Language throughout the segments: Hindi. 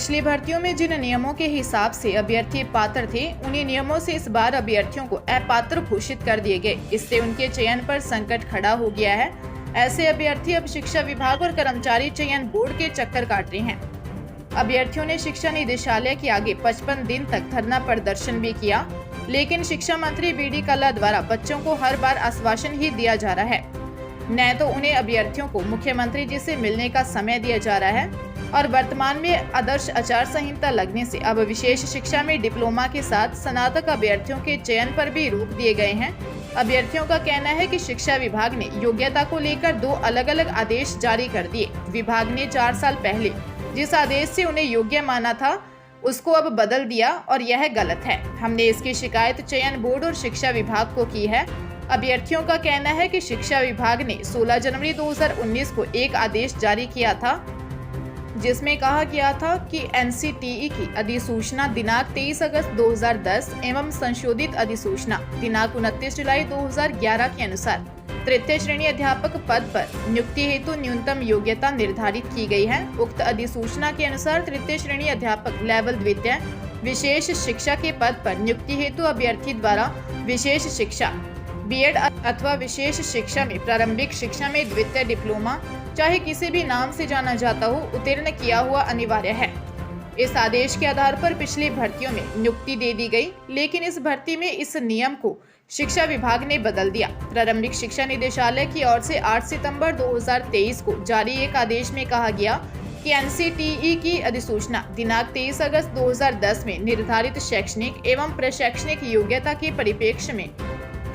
पिछली भर्तियों में जिन नियमों के हिसाब से अभ्यर्थी पात्र थे, उन्हीं नियमों से इस बार अभ्यर्थियों को अपात्र घोषित कर दिए गए। इससे उनके चयन पर संकट खड़ा हो गया है। ऐसे अभ्यर्थी अब शिक्षा विभाग और कर्मचारी चयन बोर्ड के चक्कर काट रहे हैं। अभ्यर्थियों ने शिक्षा निदेशालय के आगे 55 दिन तक धरना प्रदर्शन भी किया, लेकिन शिक्षा मंत्री बी.डी. कल्ला द्वारा बच्चों को हर बार आश्वासन ही दिया जा रहा है, न तो उन्हें अभ्यर्थियों को मुख्यमंत्री जी से मिलने का समय दिया जा रहा है। और वर्तमान में आदर्श आचार संहिता लगने से अब विशेष शिक्षा में डिप्लोमा के साथ स्नातक अभ्यर्थियों के चयन पर भी रोक दिए गए हैं। अभ्यर्थियों का कहना है कि शिक्षा विभाग ने योग्यता को लेकर 2 अलग अलग आदेश जारी कर दिए। विभाग ने 4 साल पहले जिस आदेश से उन्हें योग्य माना था, उसको अब बदल दिया और यह गलत है। हमने इसकी शिकायत चयन बोर्ड और शिक्षा विभाग को की है। अभ्यर्थियों का कहना है कि शिक्षा विभाग ने 16 जनवरी 2019 को एक आदेश जारी किया था, जिसमें कहा गया था कि एनसीटीई की अधिसूचना दिनांक 23 अगस्त 2010 एवं संशोधित अधिसूचना दिनांक 29 जुलाई 2011 के अनुसार तृतीय श्रेणी अध्यापक पद पर नियुक्ति हेतु न्यूनतम योग्यता निर्धारित की गई है। उक्त अधिसूचना के अनुसार तृतीय श्रेणी अध्यापक लेवल द्वितीय विशेष शिक्षा के पद पर नियुक्ति हेतु अभ्यर्थी द्वारा विशेष शिक्षा बीएड अथवा विशेष शिक्षा में प्रारंभिक शिक्षा में द्वितीय डिप्लोमा, चाहे किसी भी नाम से जाना जाता हो, उत्तीर्ण किया हुआ अनिवार्य है। इस आदेश के आधार पर पिछली भर्तियों में नियुक्ति दे दी गई, लेकिन इस भर्ती में इस नियम को शिक्षा विभाग ने बदल दिया। प्रारंभिक शिक्षा निदेशालय की ओर से 8 सितंबर 2023 को जारी एक आदेश में कहा गया कि एनसीटीई की अधिसूचना दिनांक 23 अगस्त 2010 में निर्धारित शैक्षणिक एवं प्रशैक्षणिक योग्यता के परिप्रेक्ष्य में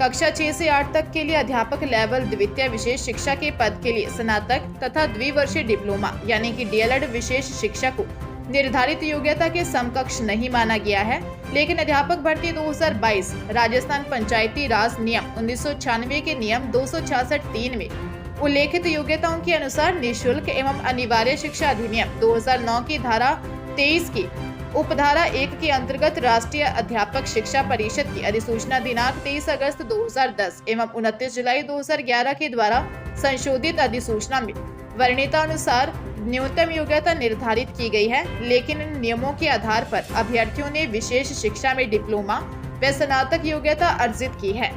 कक्षा 6 से 8 तक के लिए अध्यापक लेवल द्वितीय विशेष शिक्षा के पद के लिए स्नातक तथा द्विवर्षीय डिप्लोमा यानी कि डीएलएड विशेष शिक्षा को निर्धारित योग्यता के समकक्ष नहीं माना गया है। लेकिन अध्यापक भर्ती 2022 राजस्थान पंचायती राज नियम 1996 के नियम 266(3) में उल्लेखित योग्यताओं के अनुसार निःशुल्क एवं अनिवार्य शिक्षा अधिनियम 2009 की धारा 23 की उपधारा 1 के अंतर्गत राष्ट्रीय अध्यापक शिक्षा परिषद की अधिसूचना दिनांक 23 अगस्त 2010 एवं 29 जुलाई 2011 के द्वारा संशोधित अधिसूचना में वर्णितानुसार न्यूनतम योग्यता निर्धारित की गई है। लेकिन इन नियमों के आधार पर अभ्यर्थियों ने विशेष शिक्षा में डिप्लोमा व स्नातक योग्यता अर्जित की है।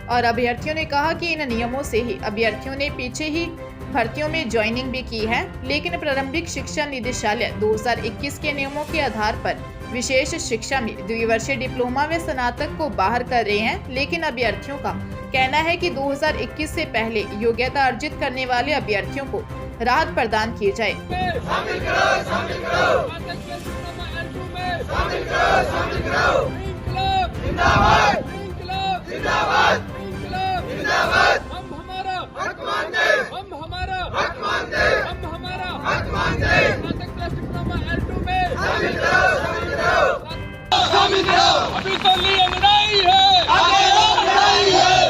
और अभ्यर्थियों ने कहा कि इन नियमों से ही अभ्यर्थियों ने पीछे ही भर्तियों में ज्वाइनिंग भी की है, लेकिन प्रारंभिक शिक्षा निदेशालय 2021 के नियमों के आधार पर विशेष शिक्षा में द्विवर्षीय डिप्लोमा व स्नातक को बाहर कर रहे हैं। लेकिन अभ्यर्थियों का कहना है कि 2021 से पहले योग्यता अर्जित करने वाले अभ्यर्थियों को राहत प्रदान की जाए। अभी तो लिए लड़ाई है,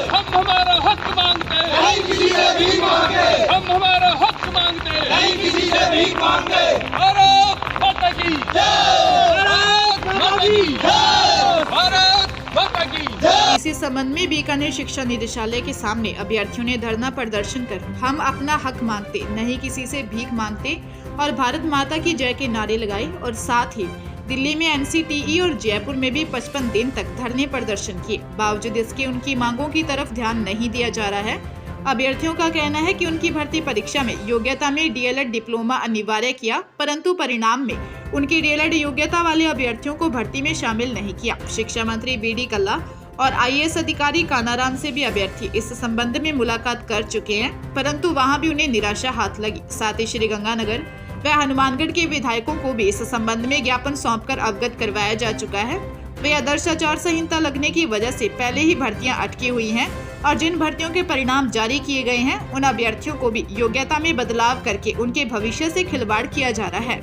हम हमारा हक मांगते हैं, नहीं किसी से भीख मांगे, हम हमारा हक मांगते हैं, नहीं किसी से भीख मांगे। भारत माता की जय, भारत माता की जय, भारत माता की जय। इसी संबंध में बीकानेर शिक्षा निदेशालय के सामने अभ्यर्थियों ने धरना प्रदर्शन कर हम अपना हक मांगते, नहीं किसी से भीख मांगते और भारत माता की जय के नारे लगाए। और साथ ही दिल्ली में एनसीटीई और जयपुर में भी 55 दिन तक धरने प्रदर्शन किए। बावजूद इसके उनकी मांगों की तरफ ध्यान नहीं दिया जा रहा है। अभ्यर्थियों का कहना है कि उनकी भर्ती परीक्षा में योग्यता में डीएलएड डिप्लोमा अनिवार्य किया, परंतु परिणाम में उनकी डीएलएड योग्यता वाले अभ्यर्थियों को भर्ती में शामिल नहीं किया। शिक्षा मंत्री बी.डी. कल्ला और आईएएस अधिकारी कानाराम से भी अभ्यर्थी इस संबंध में मुलाकात कर चुके हैं, परंतु वहां भी उन्हें निराशा हाथ लगी। साथ ही श्रीगंगानगर व हनुमानगढ़ के विधायकों को भी इस संबंध में ज्ञापन सौंपकर अवगत करवाया जा चुका है। वे आदर्श आचार संहिता लगने की वजह से पहले ही भर्तियां अटकी हुई हैं और जिन भर्तियों के परिणाम जारी किए गए हैं, उन अभ्यर्थियों को भी योग्यता में बदलाव करके उनके भविष्य से खिलवाड़ किया जा रहा है।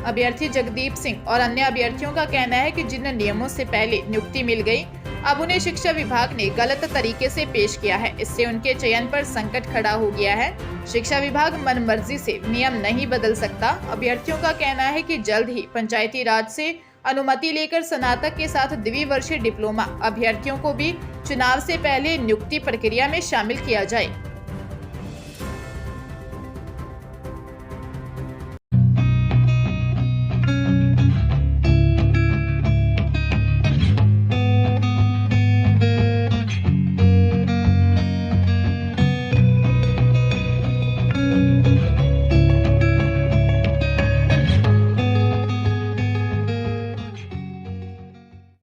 अभ्यर्थी जगदीप सिंह और अन्य अभ्यर्थियों का कहना है कि जिन नियमों से पहले नियुक्ति मिल गई, अब उन्हें शिक्षा विभाग ने गलत तरीके से पेश किया है। इससे उनके चयन पर संकट खड़ा हो गया है। शिक्षा विभाग मनमर्जी से नियम नहीं बदल सकता। अभ्यर्थियों का कहना है कि जल्द ही पंचायती राज से अनुमति लेकर स्नातक के साथ द्विवर्षीय डिप्लोमा अभ्यर्थियों को भी चुनाव से पहले नियुक्ति प्रक्रिया में शामिल किया जाए।